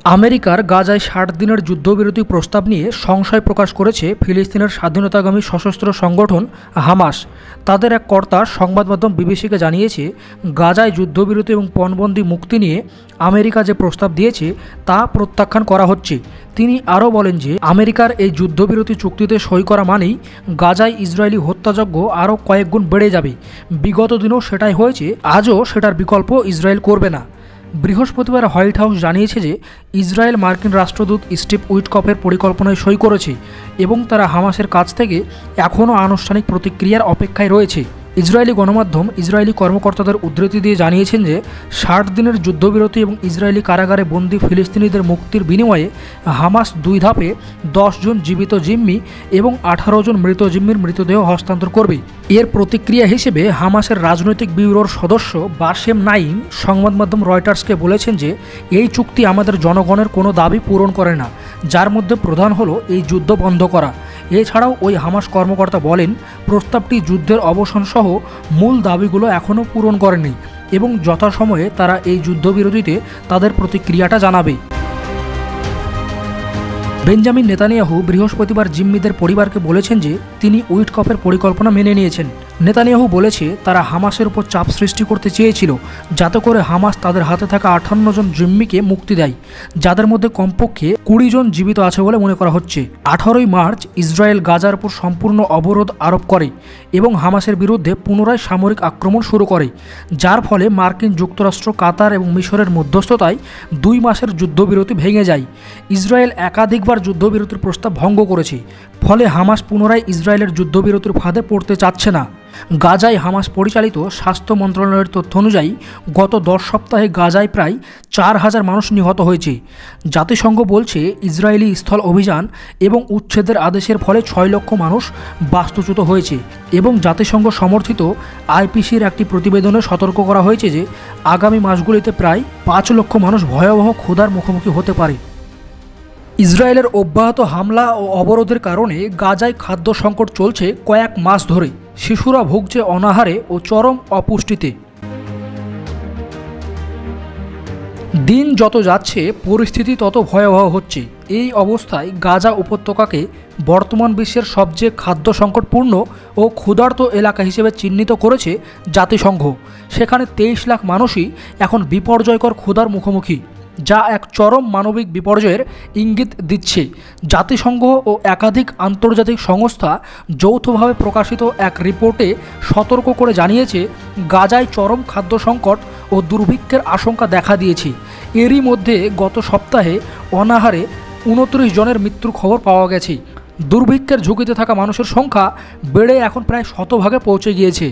আমেরিকার গাজায় ৬০ দিনের যুদ্ধবিরতি প্রস্তাব নিয়ে সংশয় প্রকাশ করেছে ফিলিস্তিনের স্বাধীনতাকামী সশস্ত্র সংগঠন হামাস। তাদের এক কর্তা সংবাদ মাধ্যম বিবিসিকে জানিয়েছে, গাজায় যুদ্ধবিরতি এবং পণবন্দি মুক্তি নিয়ে আমেরিকা যে প্রস্তাব দিয়েছে তা প্রত্যাখ্যান করা হচ্ছে। তিনি আরও বলেন যে আমেরিকার এই যুদ্ধবিরতি চুক্তিতে সই করা মানেই গাজায় ইসরায়েলি হত্যাযজ্ঞ আরও কয়েক গুণ বেড়ে যাবে। বিগত দিনেও সেটাই হয়েছে, আজও সেটার বিকল্প ইসরায়েল করবে না। বৃহস্পতিবার হোয়াইট হাউস জানিয়েছে যে ইসরায়েল মার্কিন রাষ্ট্রদূত স্টিভ উইটকফের পরিকল্পনায় সই করেছে এবং তারা হামাসের কাছ থেকে এখনও আনুষ্ঠানিক প্রতিক্রিয়ার অপেক্ষায় রয়েছে। ইসরায়েলি গণমাধ্যম ইসরায়েলি কর্মকর্তাদের উদ্ধৃতি দিয়ে জানিয়েছেন যে ৬০ দিনের যুদ্ধবিরতি এবং ইসরায়েলি কারাগারে বন্দী ফিলিস্তিনিদের মুক্তির বিনিময়ে হামাস ২ ধাপে ১০ জন জীবিত জিম্মি এবং ১৮ জন মৃত জিম্মির মৃতদেহ হস্তান্তর করবে। এর প্রতিক্রিয়া হিসেবে হামাসের রাজনৈতিক ব্যুরোর সদস্য বাসেম নাইম সংবাদ মাধ্যম রয়টার্সকে বলেছেন যে এই চুক্তি আমাদের জনগণের কোনো দাবি পূরণ করে না, যার মধ্যে প্রধান হলো এই যুদ্ধ বন্ধ করা। এছাড়াও ওই হামাস কর্মকর্তা বলেন, প্রস্তাবটি যুদ্ধের অবসান সহ মূল দাবিগুলো এখনও পূরণ করেনি এবং যথাসময়ে তারা এই যুদ্ধবিরতিতে তাদের প্রতিক্রিয়াটা জানাবে। বেঞ্জামিন নেতানিয়াহু বৃহস্পতিবার জিম্মিদের পরিবারকে বলেছেন যে তিনি উইটকফের পরিকল্পনা মেনে নিয়েছেন। নেতানিয়াহু বলেছে তারা হামাসের উপর চাপ সৃষ্টি করতে চেয়েছিল যাতে করে হামাস তাদের হাতে থাকা ৫৮ জন জিম্মিকে মুক্তি দেয়, যাদের মধ্যে কমপক্ষে ২০ জন জীবিত আছে বলে মনে করা হচ্ছে। ১৮ই মার্চ ইসরায়েল গাজার উপর সম্পূর্ণ অবরোধ আরোপ করে এবং হামাসের বিরুদ্ধে পুনরায় সামরিক আক্রমণ শুরু করে, যার ফলে মার্কিন যুক্তরাষ্ট্র, কাতার এবং মিশরের মধ্যস্থতায় ২ মাসের যুদ্ধবিরতি ভেঙে যায়। ইসরায়েল একাধিকবার যুদ্ধবিরতির প্রস্তাব ভঙ্গ করেছে, ফলে হামাস পুনরায় ইসরায়েলের যুদ্ধবিরতির ফাঁদে পড়তে চাচ্ছে না। গাজায় হামাস পরিচালিত স্বাস্থ্য মন্ত্রণালয়ের তথ্য অনুযায়ী গত ১০ সপ্তাহে গাজায় প্রায় ৪,০০০ মানুষ নিহত হয়েছে। জাতিসংঘ বলছে ইসরায়েলি স্থল অভিযান এবং উচ্ছেদের আদেশের ফলে ৬ লক্ষ মানুষ বাস্তুচ্যুত হয়েছে এবং জাতিসংঘ সমর্থিত আইপিসির একটি প্রতিবেদনে সতর্ক করা হয়েছে যে আগামী মাসগুলিতে প্রায় ৫ লক্ষ মানুষ ভয়াবহ ক্ষুধার মুখোমুখি হতে পারে। ইসরায়েলের অব্যাহত হামলা ও অবরোধের কারণে গাজায় খাদ্য সংকট চলছে কয়েক মাস ধরে। শিশুরা ভুগছে অনাহারে ও চরম অপুষ্টিতে। দিন যত যাচ্ছে পরিস্থিতি তত ভয়াবহ হচ্ছে। এই অবস্থায় গাজা উপত্যকাকে বর্তমান বিশ্বের সবচেয়ে খাদ্য সংকটপূর্ণ ও ক্ষুধার্ত এলাকা হিসেবে চিহ্নিত করেছে জাতিসংঘ। সেখানে ২৩ লাখ মানুষই এখন বিপর্যয়কর ক্ষুধার মুখোমুখি, যা এক চরম মানবিক বিপর্যয়ের ইঙ্গিত দিচ্ছে। জাতিসংঘ ও একাধিক আন্তর্জাতিক সংস্থা যৌথভাবে প্রকাশিত এক রিপোর্টে সতর্ক করে জানিয়েছে গাজায় চরম খাদ্য সংকট ও দুর্ভিক্ষের আশঙ্কা দেখা দিয়েছে। এরই মধ্যে গত সপ্তাহে অনাহারে ২৯ জনের মৃত্যুর খবর পাওয়া গেছে। দুর্ভিক্ষের ঝুঁকিতে থাকা মানুষের সংখ্যা বেড়ে এখন প্রায় ১০০ ভাগে পৌঁছে গিয়েছে।